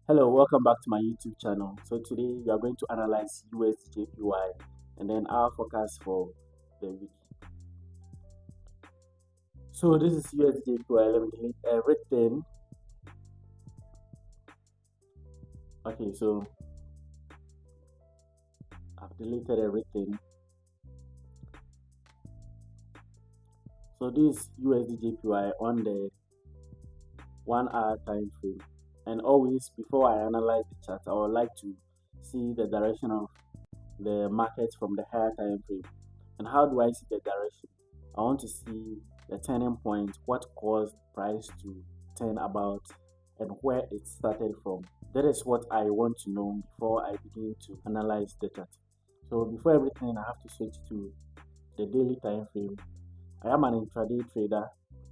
Hello, welcome back to my YouTube channel. So today we are going to analyze USDJPY and then our forecast for the week. So this is USDJPY. Let me delete everything. Okay, so I've deleted everything. So this USDJPY on the 1 hour time frame. And always before I analyze the chart, I would like to see the direction of the market from the higher time frame. And how do I see the direction? I want to see the turning point, what caused price to turn about and where it started from. That is what I want to know before I begin to analyze the chart. So before everything, I have to switch to the daily time frame. I am an intraday trader.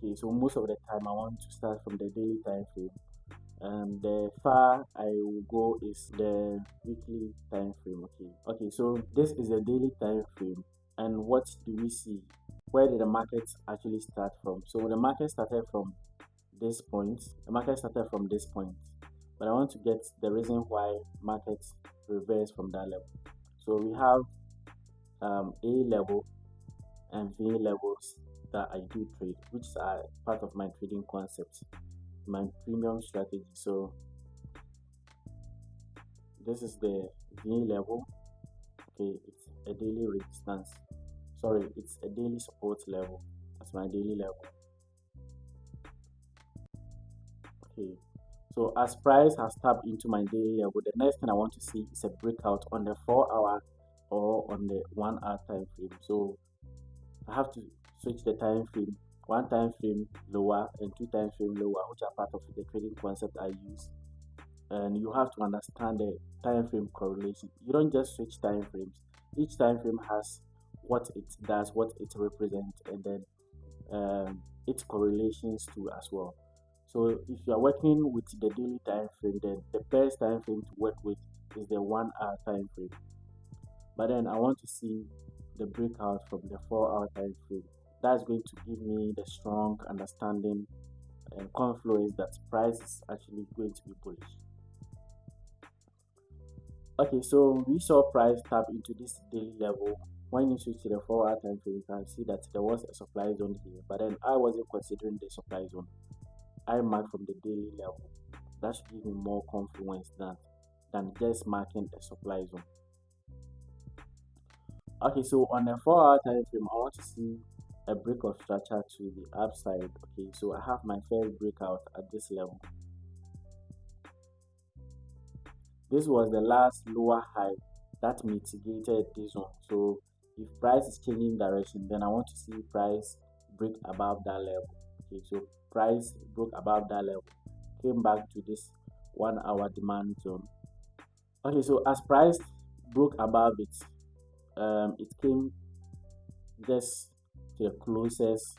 Okay, so most of the time I want to start from the daily time frame. And the far I will go is the weekly time frame. Okay, so this is the daily time frame. And what do we see? Where did the market actually start from? So the market started from this point. But I want to get the reason why markets reverse from that level. So we have A level and V levels that I do trade, which are part of my trading concept, my premium strategy. So this is the V level. Okay, it's a daily resistance. Sorry, it's a daily support level. That's my daily level. Okay, so as price has tapped into my daily level, the next thing I want to see is a breakout on the 4 hour or on the 1 hour time frame. So I have to switch the time frame, one time frame lower and two time frame lower, which are part of the trading concept I use. And you have to understand the time frame correlation. You don't just switch time frames. Each time frame has what it does, what it represents, and then its correlations too as well. So if you are working with the daily time frame, then the best time frame to work with is the 1 hour time frame. But then I want to see the breakout from the 4 hour time frame. That's going to give me the strong understanding and confluence that price is actually going to be bullish. Okay, so we saw price tap into this daily level. When you switch to the 4 hour time frame, you can see that there was a supply zone here, but then I wasn't considering the supply zone. I marked from the daily level. That should give me more confluence than just marking a supply zone. Okay, so on the 4 hour time frame, I want to see a break of structure to the upside. Okay, so I have my first breakout at this level. This was the last lower high that mitigated this one. So if price is changing direction, then I want to see price break above that level. Okay, so price broke above that level, came back to this 1 hour demand zone. Okay, so as price broke above it, it came just to the closest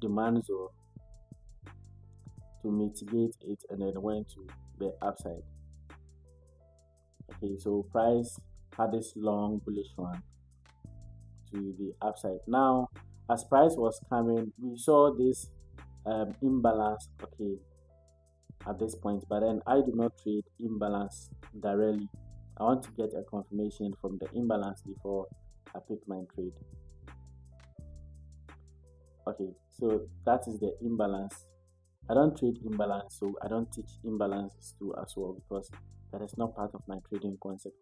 demand zone to mitigate it and then went to the upside. Okay, so price had this long bullish one to the upside. Now as price was coming, we saw this imbalance, okay, at this point, but then I do not trade imbalance directly. I want to get a confirmation from the imbalance before I pick my trade. Okay, so that is the imbalance. I don't trade imbalance, so I don't teach imbalances too as well, because that is not part of my trading concept.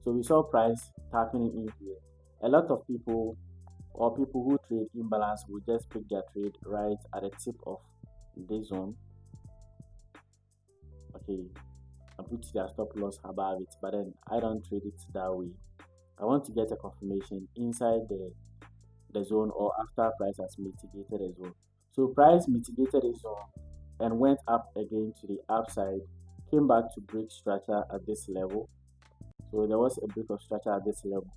So we saw price tapping in here. A lot of people or people who trade imbalance will just pick their trade right at the tip of this zone. Okay, and put their stop loss above it, but then I don't trade it that way. I want to get a confirmation inside the zone or after price has mitigated the zone. So price mitigated the zone and went up again to the upside, came back to break structure at this level. So there was a break of structure at this level,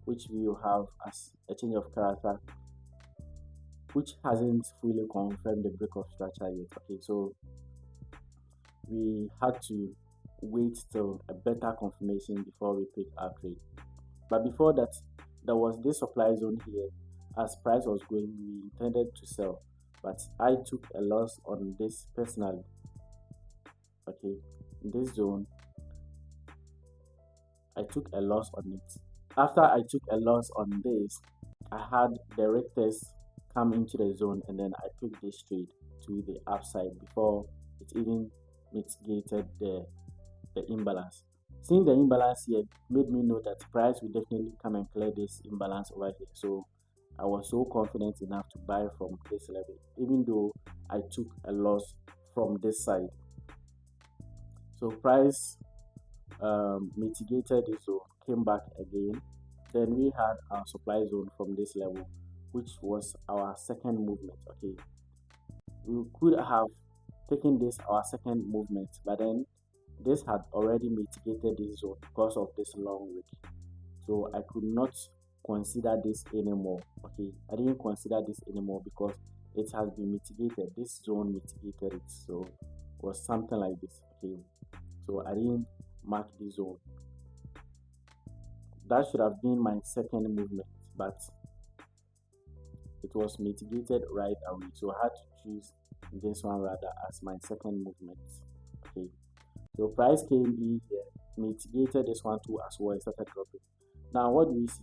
which we will have as a change of character, which hasn't fully confirmed the break of structure yet. Okay, so we had to wait till a better confirmation before we pick our trade. But before that, there was this supply zone here. As price was going, we intended to sell, but I took a loss on this personally. Okay, in this zone, I took a loss on it. After I took a loss on this, I had the rectors come into the zone, and then I took this trade to the upside before it even mitigated the imbalance. Seeing the imbalance here made me know that price will definitely come and clear this imbalance over here. So I was so confident enough to buy from this level, even though I took a loss from this side. So price mitigated it, so came back again. Then we had our supply zone from this level, which was our second movement. Okay, we could have taken this our second movement, but then this had already mitigated this zone because of this long wick. So I could not consider this anymore. Okay, I didn't consider this anymore because it has been mitigated. This zone mitigated it, so it was something like this. Okay, so I didn't mark this zone. That should have been my second movement, but it was mitigated right away, so I had to choose this one rather as my second movement. Okay, so price came in here, mitigated this one too as well, it started dropping. Now what do we see?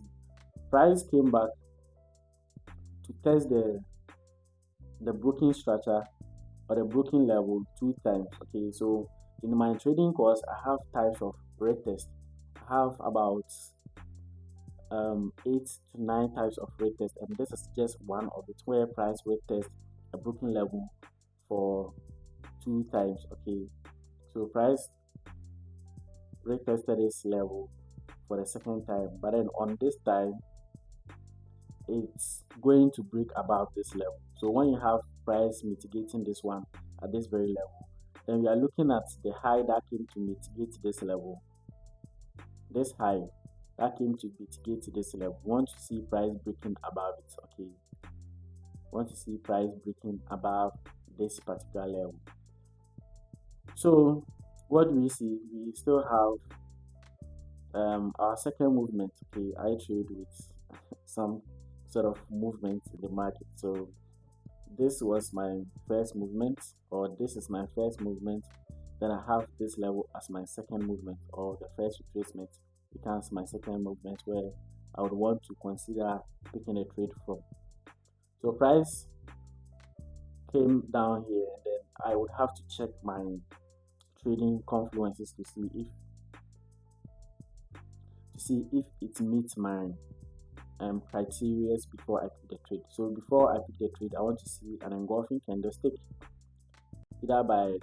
Price came back to test the broken structure or the broken level 2 times. Okay, so in my trading course I have types of retest. I have about 8 to 9 types of retest, and this is just one of it where price retest a broken level for 2 times. Okay, so price retested this level for the second time, but then on this time it's going to break above this level. So when you have price mitigating this one at this very level, then we are looking at the high that came to mitigate this level. This high that came to mitigate this level. We want to see price breaking above it. Okay, we want to see price breaking above this particular level. So what do we see? We still have our second movement. Okay, I trade with some sort of movement in the market. So this was my first movement, or this is my first movement. Then I have this level as my second movement, or the first retracement becomes my second movement where I would want to consider picking a trade from. So price came down here, and then I would have to check my trading confluences to see if it meets my criteria before I pick the trade. So before I pick the trade, I want to see an engulfing candlestick, either by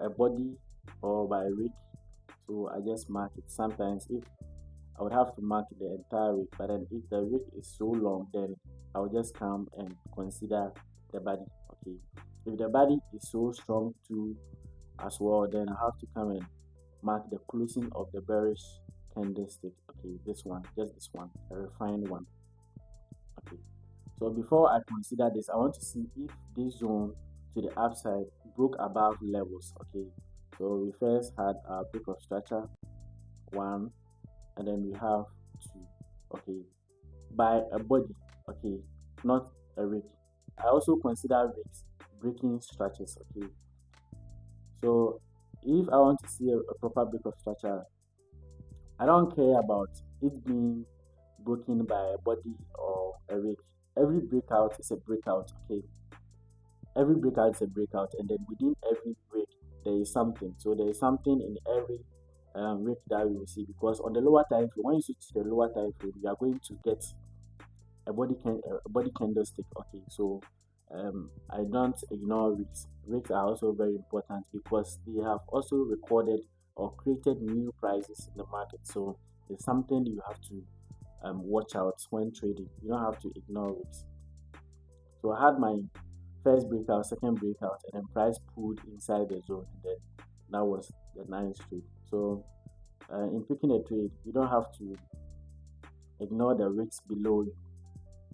a body or by a wick. So I just mark it. Sometimes if I would have to mark the entire wick, but then if the wick is so long, then I will just come and consider the body. Okay, if the body is so strong too as well, then I have to come and mark the closing of the bearish candlestick. Okay, this one, just this one, a refined one. Okay, so before I consider this, I want to see if this zone to the upside broke above levels. Okay, so we first had our break of structure 1, and then we have 2. Okay, by a body. Okay, not a wick. I also consider wicks breaking structures. Okay, so if I want to see a proper break of structure, I don't care about it being broken by a body or a wick. Every breakout is a breakout. Okay, every breakout is a breakout, and then within every break there is something. So there is something in every wick that we will see, because on the lower time frame, when you switch to the lower time frame, you are going to get a body candlestick. Okay, so I don't ignore wicks. Wicks are also very important because they have also recorded or created new prices in the market. So it's something you have to watch out when trading. You don't have to ignore wicks. So I had my first breakout, second breakout, and then price pulled inside the zone, and then that was the 9th trade. So in picking a trade, you don't have to ignore the wicks below you.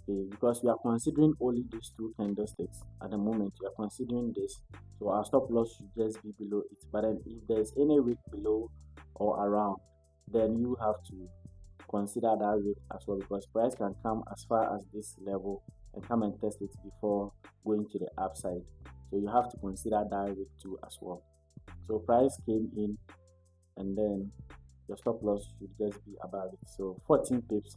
Okay, because we are considering only these 2 candlesticks at the moment. We are considering this, so our stop loss should just be below it. But then if there's any wick below or around, then you have to consider that wick as well, because price can come as far as this level and come and test it before going to the upside. So you have to consider that wick too as well. So price came in and then your stop loss should just be above it. So 14 pips.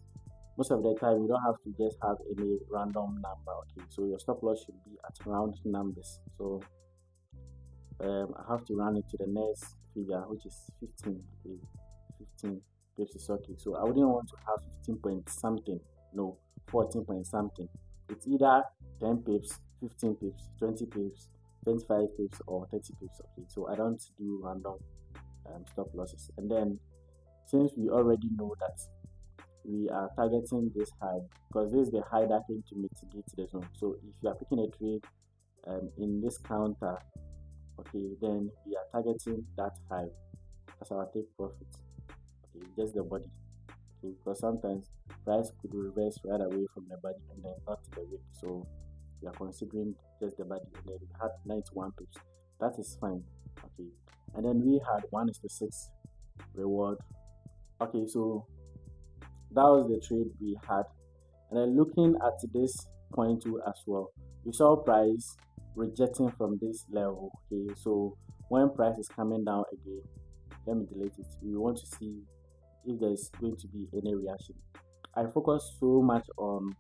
Most of the time, you don't have to just have any random number. Okay, so your stop loss should be at round numbers. So I have to run it to the next figure, which is 15. Okay, 15 pips is okay. So I wouldn't want to have 15 point something. No, 14 point something. It's either 10 pips, 15 pips, 20 pips, 25 pips, or 30 pips. Okay, so I don't do random stop losses. And then since we already know that we are targeting this high, because this is the high that came to mitigate the zone. So if you are picking a trade in this counter, okay, then we are targeting that high as our take profit. Okay, just the body. Okay, because sometimes price could reverse right away from the body and then not the wick. So we are considering just the body, and then we had 91 pips. That is fine. Okay, and then we had 1:6 reward. Okay, so that was the trade we had. And then looking at this point too as well, we saw price rejecting from this level. Okay, so when price is coming down again, let me delete it. We want to see if there's going to be any reaction. I focus so much on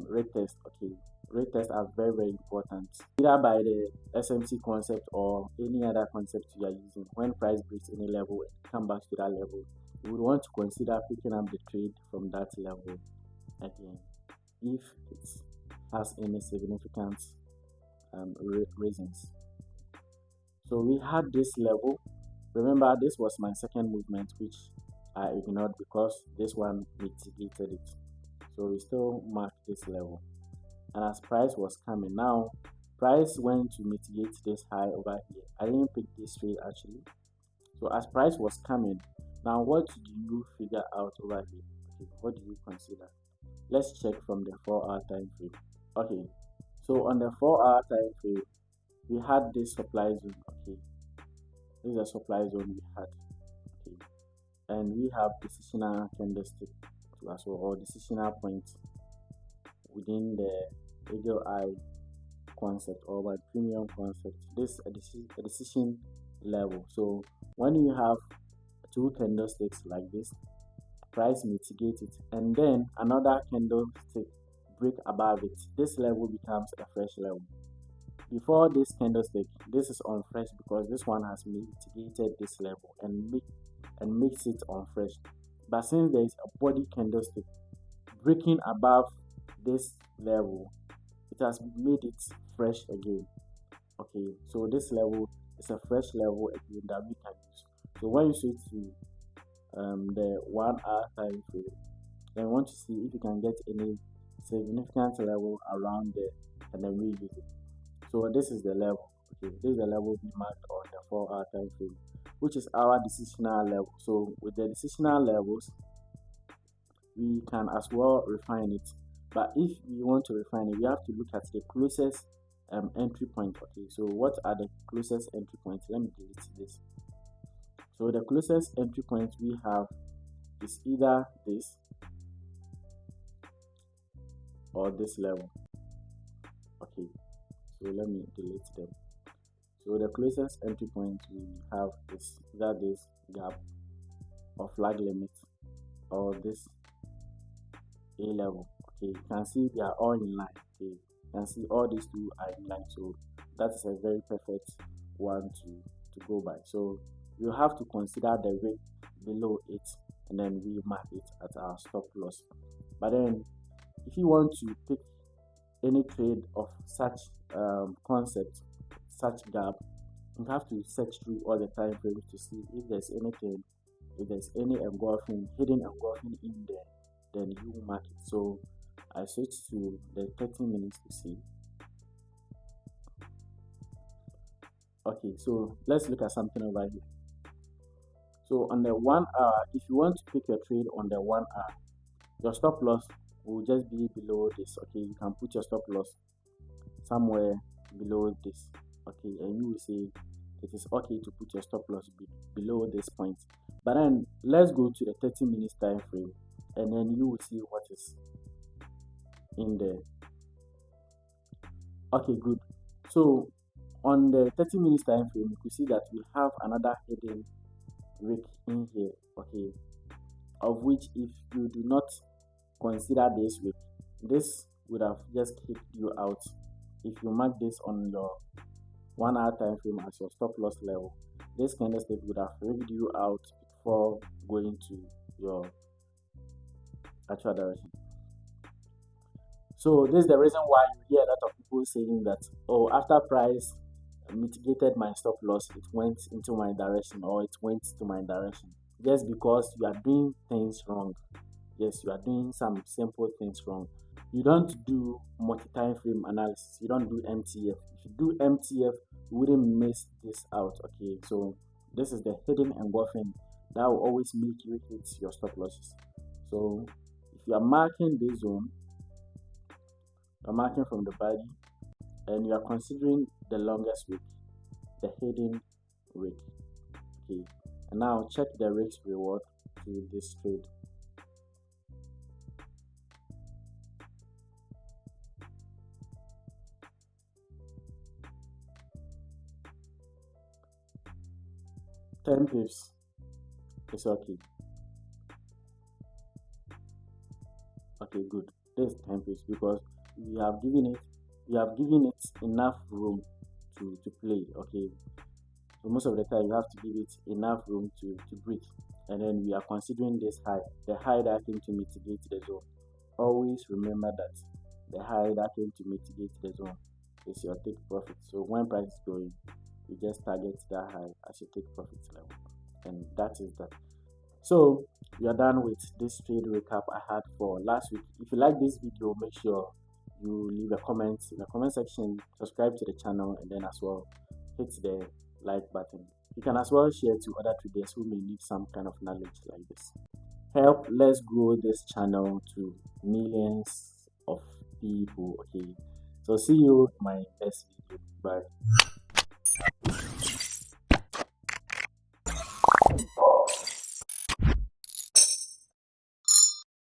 rate test. Okay, rate tests are very, very important, either by the SMC concept or any other concept you are using. When price breaks any level and come back to that level, you would want to consider picking up the trade from that level again if it has any significant reasons. So we had this level. Remember, this was my second movement, which I ignored because this one mitigated it. So we still mark this level. And as price was coming, now price went to mitigate this high over here. I didn't pick this trade actually. So as price was coming, now what do you figure out over here? Okay, what do you consider? Let's check from the 4-hour time frame. Okay, so on the 4-hour time frame, we had this supply zone. Okay, this is a supply zone we had. Okay, and we have decisional candlestick to as well, or decisional point within the eagle eye concept or by premium concept. This a decision level. So when you have two candlesticks like this, price mitigate it, and then another candlestick break above it, this level becomes a fresh level. Before this candlestick, this is on fresh because this one has mitigated this level and makes it on fresh. But since there is a body candlestick breaking above this level, it has made it fresh again. Okay, so this level is a fresh level again that we can use. So when you switch to the 1-hour time frame, then we want to see if you can get any significant level around there, and then we use it. So this is the level. Okay, this is the level we marked on the 4-hour time frame, which is our decisional level. So with the decisional levels, we can as well refine it. But if we want to refine it, we have to look at the closest entry point. Okay, so what are the closest entry points? Let me delete this. So the closest entry point we have is either this or this level. Okay, so let me delete them. So the closest entry point we have is either this gap or flag limit or this A level. Okay, you can see they are all in line. Okay, you can see all these two are in line, so that is a very perfect one to go by. So you have to consider the wick below it, and then we mark it at our stop loss. But then if you want to pick any trade of such concept, such gap, you have to search through all the time frames to see if there's anything, if there's any hidden engulfing in there, then you mark it. So I switch to the 30 minutes to see. Okay, so let's look at something over here. So on the 1 hour, if you want to pick your trade on the 1 hour, your stop loss will just be below this. Okay, you can put your stop loss somewhere below this. Okay, and you will say it is okay to put your stop loss below this point. But then let's go to the 30 minutes time frame, and then you will see what is in there. Okay, good. So on the 30 minutes time frame, you can see that we have another hidden wick in here, okay, of which if you do not consider this wick, this would have just kicked you out. If you mark this on your 1 hour time frame as your stop loss level, this candlestick would have rigged you out before going to your actual direction. So this is the reason why you hear a lot of people saying that, oh, after price mitigated my stop loss, it went into my direction, or it went to my direction. Just because you are doing things wrong. Yes, you are doing some simple things wrong. You don't do multi-time frame analysis. You don't do MTF. If you do MTF, you wouldn't miss this out. Okay, so this is the hidden engulfing that will always make you hit your stop losses. So if you are marking this zone, you're marking from the body, and you are considering the longest wick, the hidden wick. Okay, and now check the risk reward to this trade. Ten pips. It's okay. Okay, good. This is 10 pips because we have given it enough room to play. Okay, so most of the time you have to give it enough room to breathe, and then we are considering this high, the high that came to mitigate the zone. Always remember that the high that came to mitigate the zone is your take profit. So when price is going, you just target that high as your take profit level, and that is that. So we are done with this trade recap I had for last week. If you like this video, make sure you leave a comment in the comment section, subscribe to the channel, and then as well hit the like button. You can as well share to other traders who may need some kind of knowledge like this. Help let's grow this channel to millions of people. Okay, so see you in my next video. Bye.